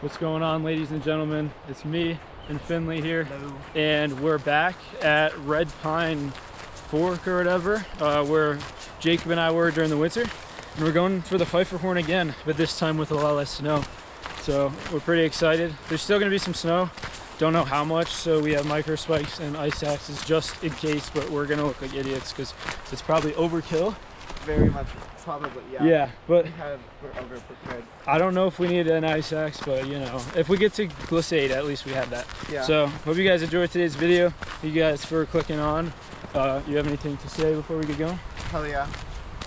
What's going on, ladies and gentlemen? It's me and Finley here. Hello. And we're back at Red Pine Fork or whatever, where Jacob and I were during the winter. And we're going for the Pfeifferhorn again, but this time with a lot less snow. So we're pretty excited. There's still gonna be some snow. Don't know how much, so we have micro spikes and ice axes just in case, but we're gonna look like idiots because it's probably overkill. Very much, probably, yeah. Yeah, but we're over prepared. I don't know if we need an ice axe, but you know, if we get to glissade, at least we have that. Yeah. So hope you guys enjoyed today's video. Thank you guys for clicking on. You have anything to say before we get going? Hell yeah.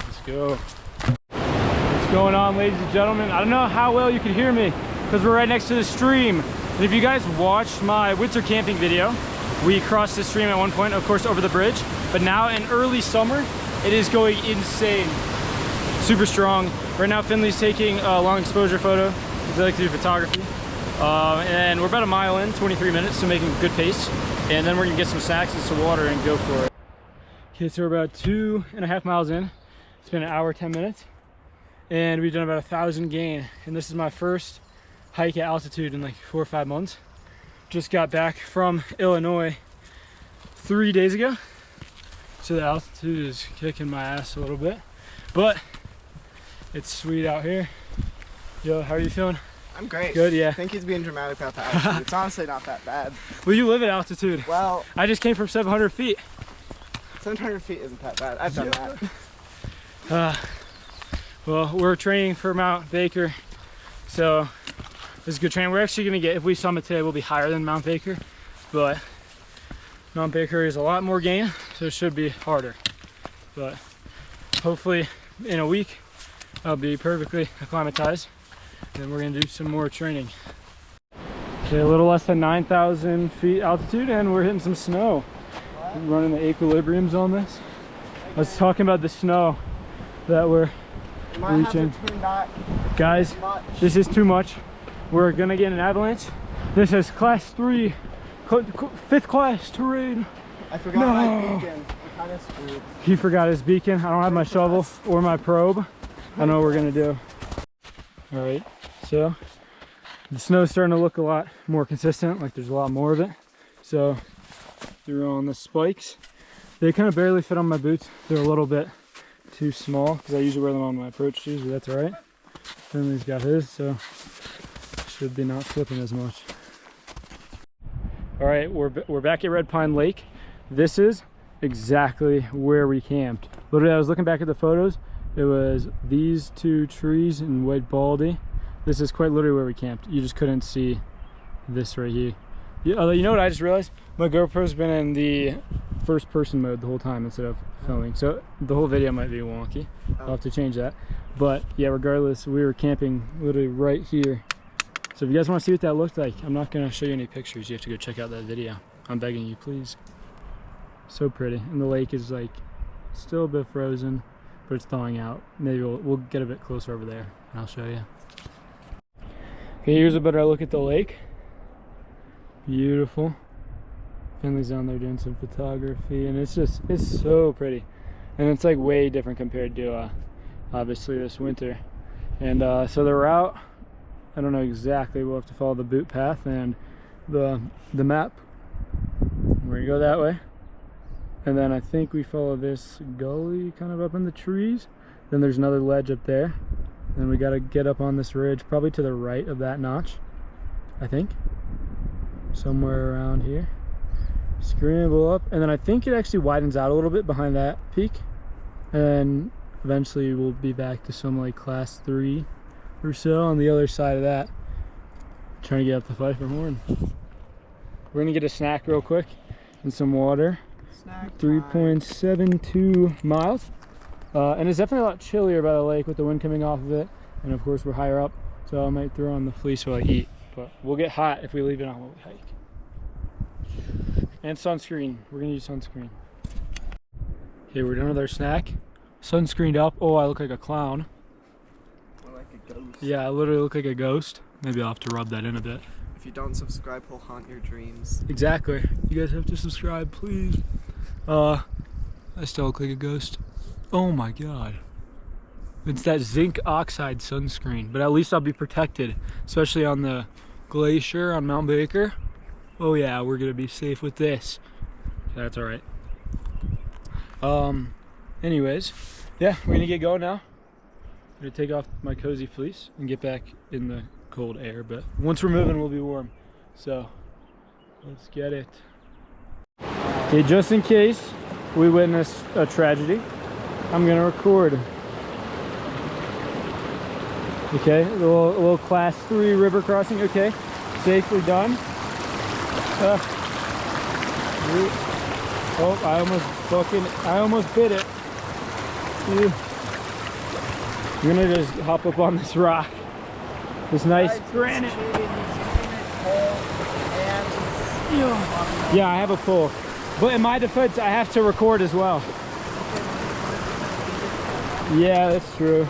Let's go. What's going on, ladies and gentlemen? I don't know how well you can hear me because we're right next to the stream. And if you guys watched my winter camping video, we crossed the stream at one point, of course, over the bridge. But now in early summer, it is going insane. Super strong. Right now, Finley's taking a long exposure photo. They like to do photography. And we're about a mile in, 23 minutes, so making good pace. And then we're gonna get some snacks and some water and go for it. Okay, so we're about 2.5 miles in. It's been an hour, 10 minutes. And we've done about 1,000 gain. And this is my first hike at altitude in like 4 or 5 months. Just got back from Illinois 3 days ago. So the altitude is kicking my ass a little bit, but it's sweet out here. Yo, how are you feeling? I'm great. Good, yeah. I think he's being dramatic about the altitude. It's honestly not that bad. Well, you live at altitude. Well, I just came from 700 feet. 700 feet isn't that bad. I've done that. Well, we're training for Mount Baker, so this is good training. We're actually gonna get, if we summit today, we'll be higher than Mount Baker, but Mount Baker is a lot more gain, so it should be harder. But hopefully in a week, I'll be perfectly acclimatized. Then we're gonna do some more training. Okay, a little less than 9,000 feet altitude, and we're hitting some snow. I'm running the equilibriums on this. I was talking about the snow that we're reaching. Guys, this is too much. We're gonna get an avalanche. This is class 3. 5th class terrain. I forgot my beacon. We're kind of screwed. He forgot his beacon. I don't have my shovel or my probe. I know what we're gonna do. All right, so the snow's starting to look a lot more consistent, like there's a lot more of it. So they're on the spikes. They kind of barely fit on my boots. They're a little bit too small because I usually wear them on my approach shoes, but that's all right. Finley's got his, so should be not slipping as much. All right, we're back at Red Pine Lake. This is exactly where we camped. Literally, I was looking back at the photos. It was these two trees in White Baldy. This is quite literally where we camped. You just couldn't see this right here. Although, you know what I just realized? My GoPro's been in the first person mode the whole time instead of filming. So the whole video might be wonky. I'll have to change that. But yeah, regardless, we were camping literally right here. So if you guys want to see what that looked like, I'm not going to show you any pictures. You have to go check out that video. I'm begging you, please. So pretty. And the lake is like still a bit frozen, but it's thawing out. Maybe we'll get a bit closer over there and I'll show you. Okay, here's a better look at the lake. Beautiful. Finley's down there doing some photography, and it's so pretty. And it's like way different compared to obviously this winter. And so the route, I don't know exactly. We'll have to follow the boot path and the map. We're gonna go that way, and then I think we follow this gully kind of up in the trees. Then there's another ledge up there. Then we gotta get up on this ridge, probably to the right of that notch, I think. Somewhere around here. Scramble up, and then I think it actually widens out a little bit behind that peak. And eventually we'll be back to some like class 3 or so on the other side of that, trying to get up the Pfeifferhorn. We're gonna get a snack real quick and some water. 3.72 miles, and it's definitely a lot chillier by the lake with the wind coming off of it, and of course we're higher up, so I might throw on the fleece while I eat, but we'll get hot if we leave it on while we hike. And sunscreen. We're gonna use sunscreen. Okay, we're done with our snack. Sunscreened up. Oh, I look like a clown. Ghost. Yeah, I literally look like a ghost. Maybe I'll have to rub that in a bit. If you don't subscribe, he'll haunt your dreams. Exactly. You guys have to subscribe, please. I still look like a ghost. Oh my god. It's that zinc oxide sunscreen, but at least I'll be protected, especially on the glacier on Mount Baker. Oh yeah, we're gonna be safe with this. That's all right. Anyways, yeah, we're gonna get going now. I'm gonna take off my cozy fleece and get back in the cold air, but once we're moving, we'll be warm. So let's get it. Okay, just in case we witness a tragedy, I'm gonna record. Okay, a little class 3 river crossing. Okay, safely done. Oh, I almost bit it. I'm gonna just hop up on this rock. This nice granite. Yeah, I have a pole. But in my defense, I have to record as well. Yeah, that's true.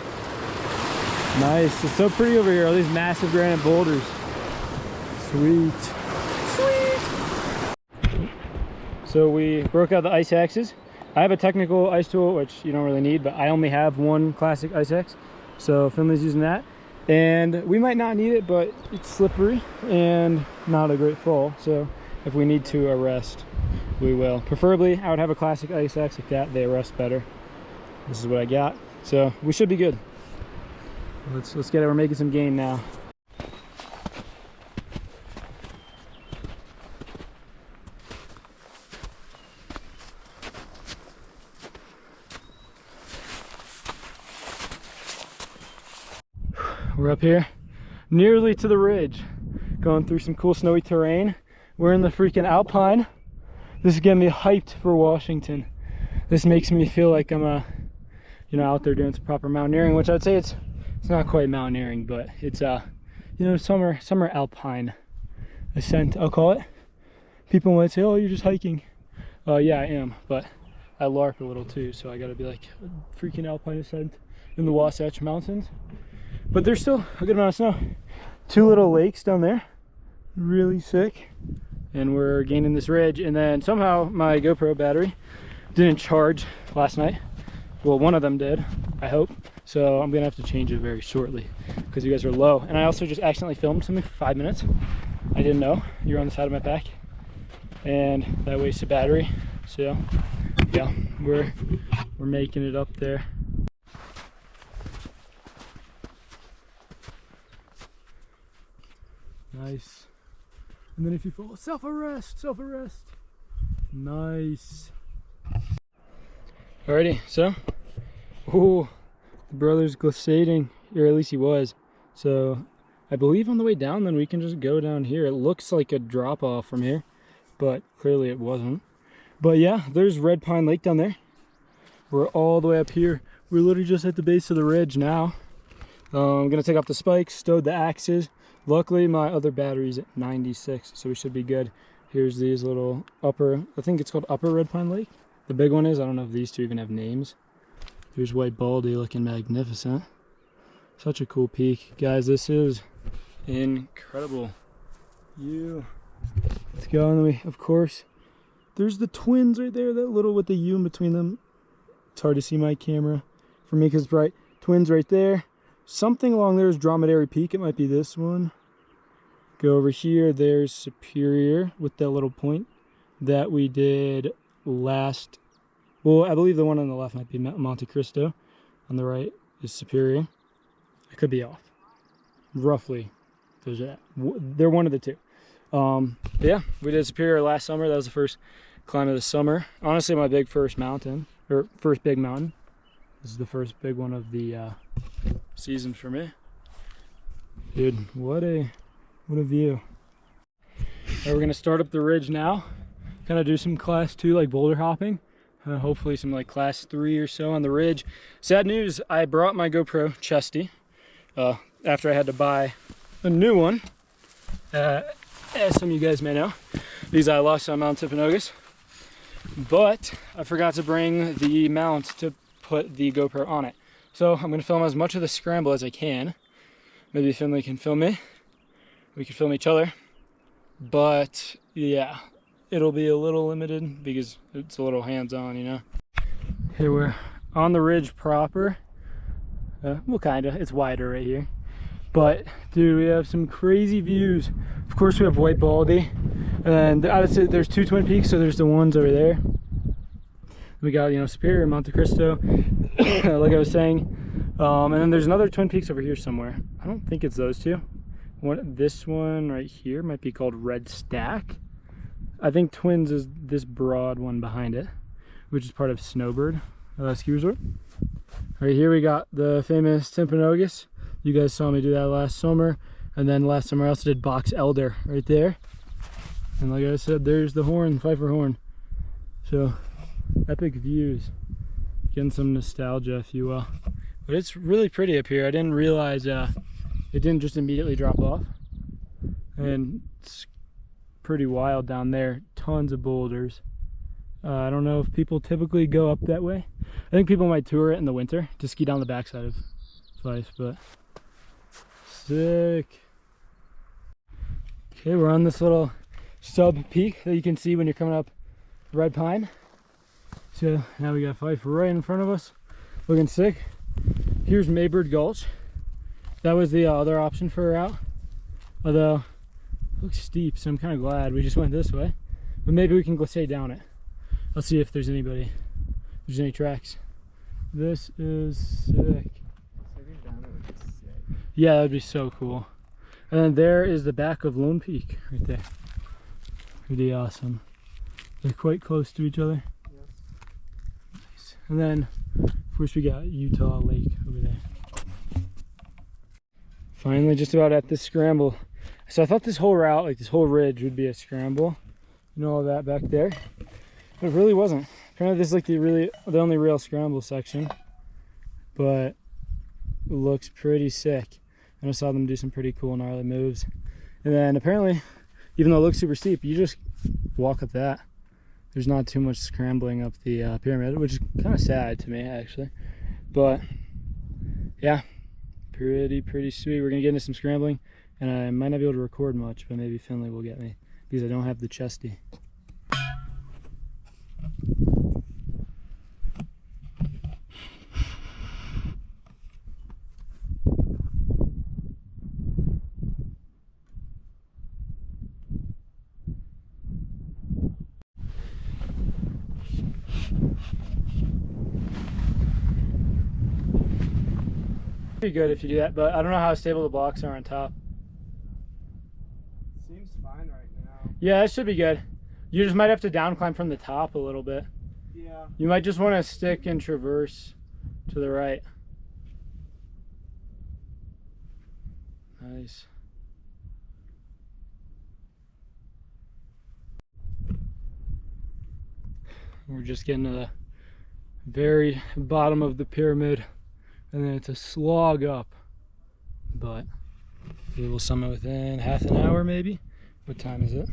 Nice. It's so pretty over here. All these massive granite boulders. Sweet. Sweet. So we broke out the ice axes. I have a technical ice tool, which you don't really need, but I only have one classic ice axe. So Finley's using that. And we might not need it, but it's slippery and not a great fall. So if we need to arrest, we will. Preferably, I would have a classic ice axe like that. They arrest better. This is what I got. So we should be good. Let's get it. We're making some gain now. We're up here, nearly to the ridge, going through some cool snowy terrain. We're in the freaking Alpine. This is getting me hyped for Washington. This makes me feel like I'm out there doing some proper mountaineering, which I'd say it's not quite mountaineering, but it's summer Alpine ascent, I'll call it. People might say, oh, you're just hiking. Yeah, I am, but I LARP a little too, so I gotta be like a freaking Alpine ascent in the Wasatch Mountains. But there's still a good amount of snow. 2 little lakes down there, really sick. And we're gaining this ridge, and then somehow my GoPro battery didn't charge last night. Well, one of them did, I hope. So I'm gonna have to change it very shortly because you guys are low. And I also just accidentally filmed something for 5 minutes. I didn't know. You're on the side of my back, and that wasted battery. So yeah, we're making it up there. Nice. And then if you fall, self-arrest. Nice. Alrighty, so, the brother's glissading, or at least he was. So, I believe on the way down, then we can just go down here. It looks like a drop off from here, but clearly it wasn't. But yeah, there's Red Pine Lake down there. We're all the way up here. We're literally just at the base of the ridge now. I'm gonna take off the spikes, stowed the axes. Luckily, my other battery's at 96, so we should be good. Here's these little upper, I think it's called Upper Red Pine Lake. The big one is, I don't know if these two even have names. Here's White Baldy looking magnificent. Such a cool peak. Guys, this is incredible. Let's go, and then we, of course, there's the twins right there, that little with the U in between them. It's hard to see my camera for me because it's bright. Twins right there. Something along there is Dromedary Peak. It might be this one. Go over here. There's Superior with that little point that we did last. Well, I believe the one on the left might be Monte Cristo. On the right is Superior. I could be off. Roughly, they're one of the two. Yeah, we did Superior last summer. That was the first climb of the summer. Honestly, my first big mountain. This is the first big one of the season for me. Dude, what a view. Alright, we're gonna start up the ridge now. Kind of do some class 2 like boulder hopping. Hopefully some like class 3 or so on the ridge. Sad news, I brought my GoPro chesty after I had to buy a new one. As some of you guys may know, these I lost on Mount Timpanogos. But I forgot to bring the mount to put the GoPro on it. So I'm going to film as much of the scramble as I can. Maybe Finley can film me. We can film each other. But yeah, it'll be a little limited because it's a little hands-on, you know. Here we're on the ridge proper. Well, kinda. It's wider right here. But dude, we have some crazy views Of course, we have White Baldy, and I would say there's 2 Twin Peaks. So there's the ones over there. We got, you know, Superior, Monte Cristo, like I was saying, and then there's another Twin Peaks over here somewhere. I don't think it's those two. This one right here might be called Red Stack. I think Twins is this broad one behind it, which is part of Snowbird Ski Resort. Right here we got the famous Timpanogos. You guys saw me do that last summer, and then last summer I also did Box Elder right there. And like I said, there's the horn, Pfeifferhorn. So epic views, getting some nostalgia, if you will. But it's really pretty up here. I didn't realize it didn't just immediately drop off, and it's pretty wild down there. Tons of boulders. I don't know if people typically go up that way. I think people might tour it in the winter to ski down the backside of Fife, but sick. Okay, we're on this little sub peak that you can see when you're coming up Red Pine. So now we got Fife right in front of us, looking sick. Here's Maybird Gulch. That was the other option for a route, although it looks steep, so I'm kind of glad we just went this way. But maybe we can go stay down it. I'll see if there's anybody, if there's any tracks. This is sick. Yeah, that'd be so cool. And then there is the back of Lone Peak right there. Pretty awesome. They're quite close to each other. Nice. And then, of course, we got Utah Lake over there. Finally, just about at this scramble. So I thought this whole route, like this whole ridge, would be a scramble. You know, all that back there. But it really wasn't. Apparently this is like the only real scramble section. But it looks pretty sick. And I saw them do some pretty cool gnarly moves. And then apparently, even though it looks super steep, you just walk up that. There's not too much scrambling up the pyramid, which is kind of sad to me actually. But yeah, pretty sweet. We're gonna get into some scrambling, and I might not be able to record much, but maybe Finley will get me because I don't have the chesty. Pretty good if you do that, but I don't know how stable the blocks are on top. Seems fine right now. Yeah, that should be good. You just might have to down climb from the top a little bit. Yeah. You might just want to stick and traverse to the right. Nice. We're just getting to the very bottom of the pyramid, and then it's a slog up, but we will summit within half an hour maybe. What time is it?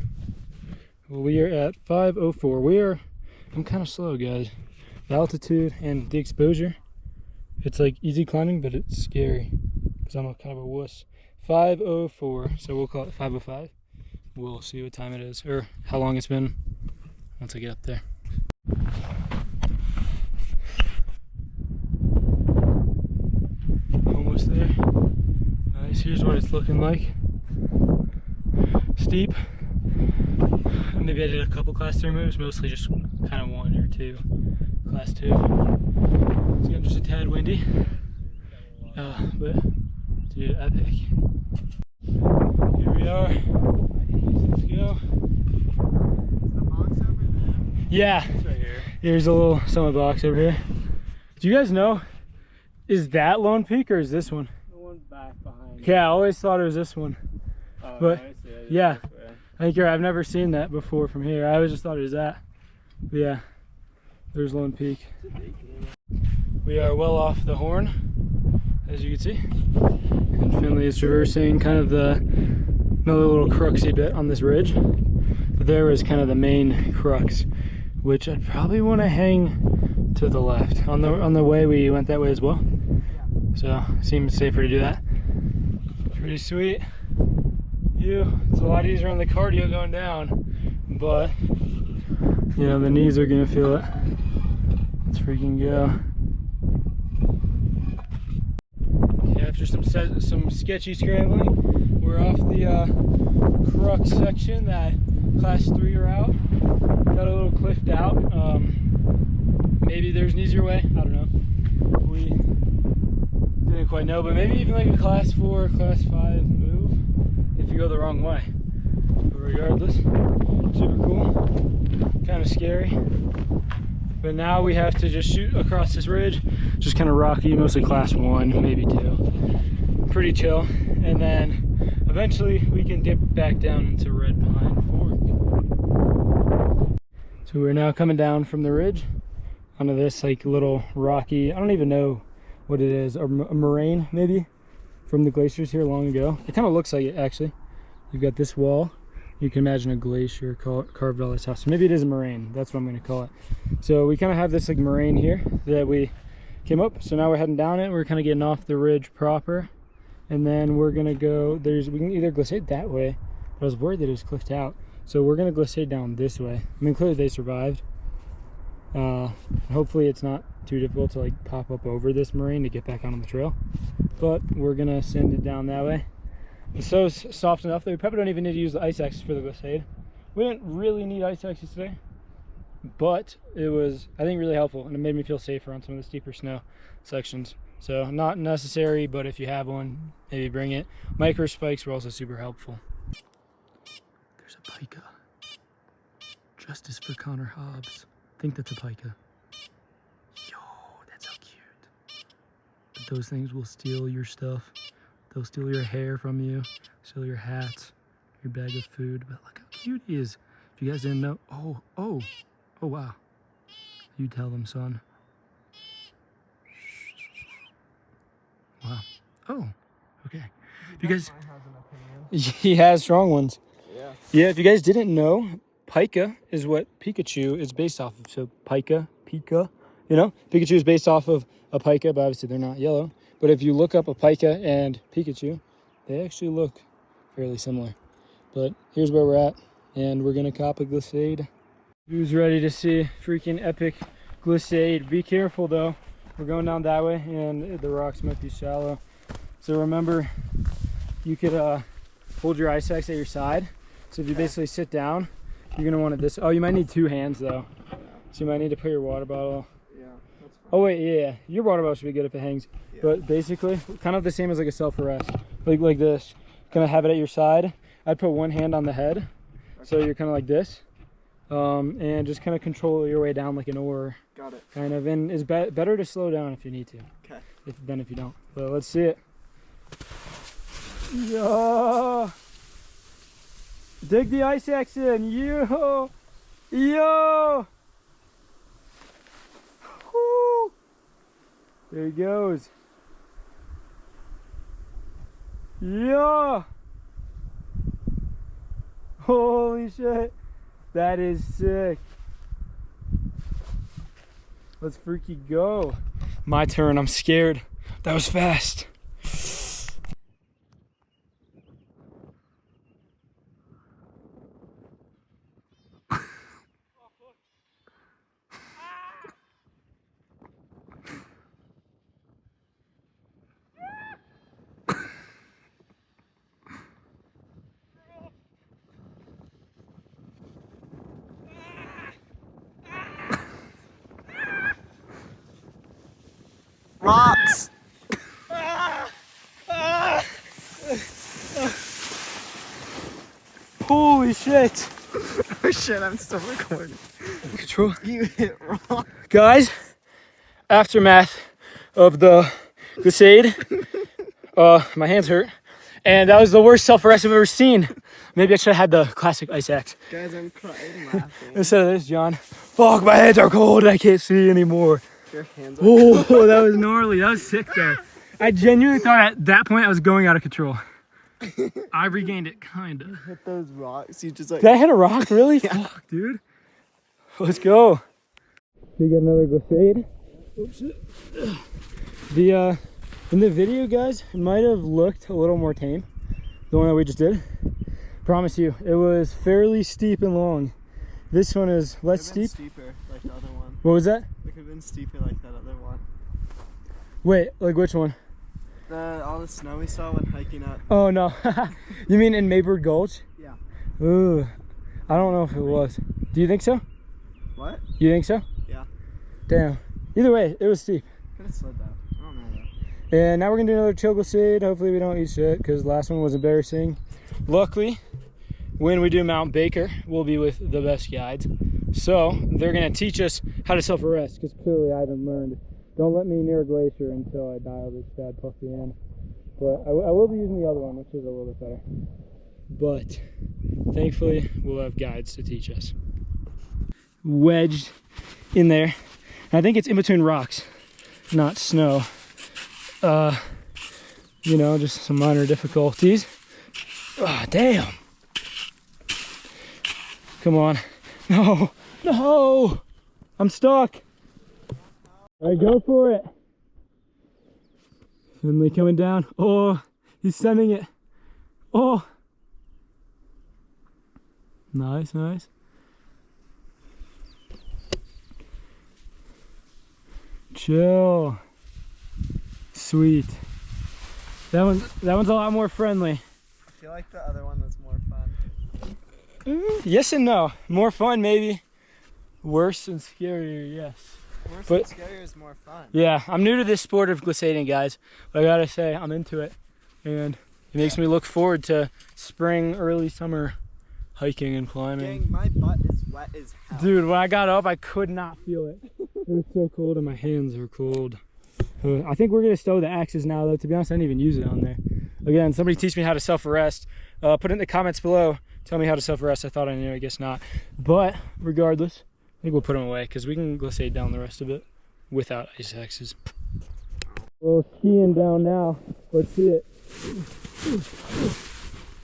Well, we are at 5:04. I'm kind of slow, guys. The altitude and the exposure, it's like easy climbing, but it's scary because I'm kind of a wuss. 5:04, so we'll call it 5:05. We'll see what time it is, or how long it's been once I get up there. Almost there. Nice. Here's what it's looking like. Steep. Maybe I did a couple class 3 moves, mostly just kind of 1 or 2. Class 2. It's getting just a tad windy. But dude, epic. Here we are. Let's go. Is the box over there? Yeah. It's right here. Here's a little summit box over here. Do you guys know, is that Lone Peak or is this one? The one back behind. Yeah, I always thought it was this one. Oh, But, I see it. yeah. I think I've never seen that before from here. I always just thought it was that. But yeah, there's Lone Peak. We are well off the horn, as you can see. And Finley is traversing kind of another little cruxy bit on this ridge. But there is kind of the main crux, which I'd probably want to hang to the left. On the way, we went that way as well. So seems safer to do that. Pretty sweet. It's a lot easier on the cardio going down, but you know, the knees are gonna feel it. Let's freaking go. Yeah, after some sketchy scrambling, we're off the crux section that class 3 are out. Got a little cliffed out. Maybe there's an easier way. I don't know. We didn't quite know, but maybe even like a class 4, class 5 move if you go the wrong way. But regardless, super cool. Kind of scary. But now we have to just shoot across this ridge. Just kind of rocky, mostly class 1, maybe 2. Pretty chill. And then eventually we can dip back down into Red Pine Fork. So we're now coming down from the ridge onto this like little rocky, I don't even know what it is, a moraine maybe from the glaciers here long ago. It kind of looks like it actually. You've got this wall. You can imagine a glacier carved all this house. So maybe it is a moraine. That's what I'm going to call it. So we kind of have this like moraine here that we came up. So now we're heading down it. We're kind of getting off the ridge proper. And then we're going to go, we can either glissade that way, but I was worried that it was cliffed out. So we're going to glissade down this way. I mean, clearly they survived. Hopefully it's not too difficult to like pop up over this moraine to get back on the trail. But we're going to send it down that way. It's so soft enough that we probably don't even need to use the ice axes for the glissade. We didn't really need ice axes today, but it was, I think, really helpful, and it made me feel safer on some of the steeper snow sections. So not necessary, but if you have one, maybe bring it. Micro spikes were also super helpful. There's a pika. Justice for Connor Hobbs. I think that's a pika. Yo, that's so cute. But those things will steal your stuff. They'll steal your hair from you, steal your hats, your bag of food. But look how cute he is. If you guys didn't know, oh wow. You tell them, son. Wow. Oh, okay. If you guys, he has strong ones. Yeah. If you guys didn't know, pika is what Pikachu is based off of. So pika, you know, Pikachu is based off of a pika, but obviously they're not yellow. But if you look up a pika and Pikachu, they actually look fairly similar. But here's where we're at, and we're gonna cop a glissade. Who's ready to see freaking epic glissade? Be careful though. We're going down that way, and the rocks might be shallow. So remember, you could hold your ice axe at your side. So if you basically sit down, you're gonna want it this. Oh, you might need 2 hands though. So you might need to put your water bottle. Oh wait, yeah, your water bottle should be good if it hangs. Yeah. But basically, kind of the same as like a self-arrest, like this. Kind of have it at your side. I'd put one hand on the head, okay. So you're kind of like this, and just kind of control your way down like an oar. Got it. Kind of, and it's better to slow down if you need to. Okay. Than if you don't. But let's see it. Yo! Dig the ice axe in. Yo! There he goes. Yeah. Holy shit. That is sick. Let's freaky go. My turn. I'm scared. That was fast. Rocks! Holy shit! Oh shit, I'm still recording. Control. You hit rock. Guys, aftermath of the glissade. My hands hurt. And that was the worst self-arrest I've ever seen. Maybe I should have had the classic ice axe. Guys, I'm crying laughing. Instead of this, John. Fuck, my hands are cold. I can't see anymore. Your hands are cold. That was gnarly. That was sick there. I genuinely thought at that point I was going out of control. I regained it, kind of. Hit those rocks. You just like... Did I hit a rock, really? Yeah. Fuck, dude. Let's go. We got another glissade. Oh, shit. In the video, guys, it might have looked a little more tame. The one that we just did. Promise you, it was fairly steep and long. This one is less steep. Steeper, like the other one. What was that? It could have been steeper like that other one. Wait, like which one? All the snow we saw when hiking up. Oh no. You mean in Maybird Gulch? Yeah. Ooh. I don't know if it was. Do you think so? What? You think so? Yeah. Damn. Either way, it was steep. Could have slid though. I don't know though. And now we're gonna do another chill glissade. Hopefully we don't eat shit because the last one was embarrassing. Luckily, when we do Mount Baker, we'll be with the best guides. So they're gonna teach us how to self-arrest because clearly I haven't learned. Don't let me near a glacier until I dial this bad puppy in. But I will be using the other one, which is a little bit better. But thankfully, we'll have guides to teach us. Wedged in there. I think it's in between rocks, not snow. You know, just some minor difficulties. Ah, oh, damn. Come on. No, no, I'm stuck. All right, go for it. Finley coming down. Oh, he's sending it. Oh. Nice, nice. Chill. Sweet. That one's a lot more friendly. I feel like the other one was more fun. Yes and no. More fun, maybe. Worse and scarier, yes. Worse and scarier is more fun. Yeah, I'm new to this sport of glissading, guys. But I gotta say, I'm into it. And it makes me look forward to spring, early summer hiking and climbing. Dang, my butt is wet as hell. Dude, when I got up, I could not feel it. It was so cold and my hands are cold. I think we're gonna stow the axes now though. To be honest, I didn't even use it on there. Again, somebody teach me how to self-arrest. Put it in the comments below. Tell me how to self-arrest. I thought I knew, I guess not. But regardless, I think we'll put them away because we can glissade down the rest of it without ice axes. Well, skiing down now. Let's see it.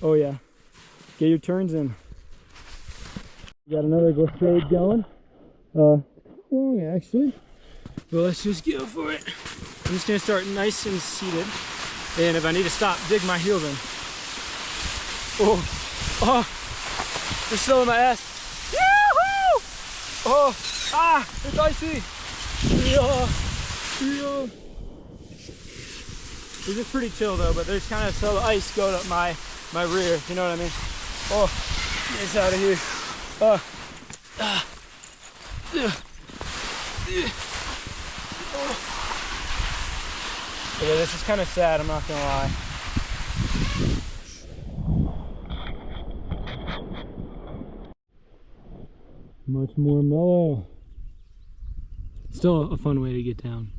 Oh yeah. Get your turns in. Got another glissade going. Long actually. Well, let's just go for it. I'm just gonna start nice and seated. And if I need to stop, dig my heels in. Oh, oh, they're still in my ass. Yoo-hoo! Oh, ah, it's icy. Yeah, yeah. This is pretty chill though, but there's kind of so ice going up my rear, if you know what I mean. Oh, get out of here. Yeah, this is kind of sad, I'm not gonna lie. Much more mellow. Still a fun way to get down.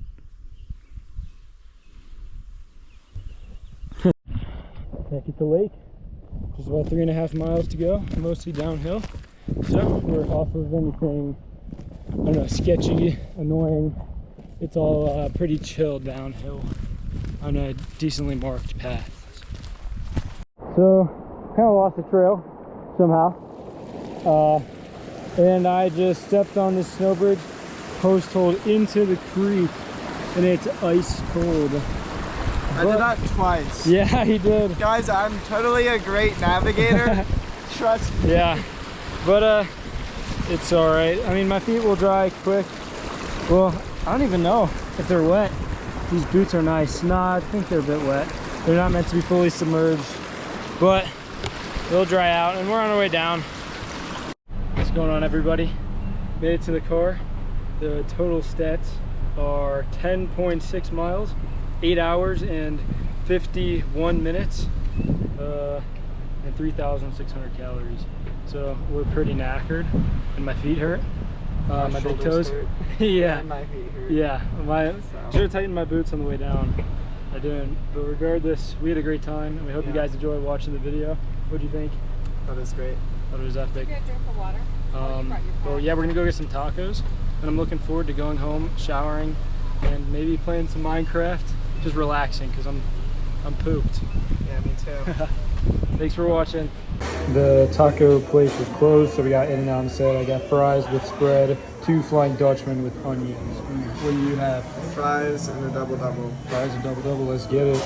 Back at the lake. Just about 3.5 miles to go, mostly downhill. So we're off of anything, I don't know, sketchy, annoying. It's all pretty chill downhill on a decently marked path. So, kind of lost the trail somehow. And I just stepped on this snow bridge, post hole into the creek, and it's ice cold. I did that twice. Yeah, he did. Guys, I'm totally a great navigator. Trust me. Yeah, but it's all right. I mean, my feet will dry quick. Well, I don't even know if they're wet. These boots are nice. Nah, I think they're a bit wet. They're not meant to be fully submerged, but they'll dry out, and we're on our way down. What's going on, everybody? Made it to the car. The total stats are 10.6 miles, 8 hours and 51 minutes, and 3,600 calories. So we're pretty knackered, and my feet hurt. My big toes. Yeah. And my feet hurt. Yeah. Should have tightened my boots on the way down. I didn't. But regardless, we had a great time, and we hope you guys enjoyed watching the video. What do you think? That was great. Thought it was epic. Get a drink of water. Well, yeah, we're gonna go get some tacos, and I'm looking forward to going home, showering, and maybe playing some Minecraft, just relaxing because I'm pooped. Yeah, me too. Thanks for watching. The taco place was closed, so we got in and out instead. I got fries with spread, 2 Flying Dutchman with onions. What do you have? Fries and a double-double. Fries and double-double, let's get it.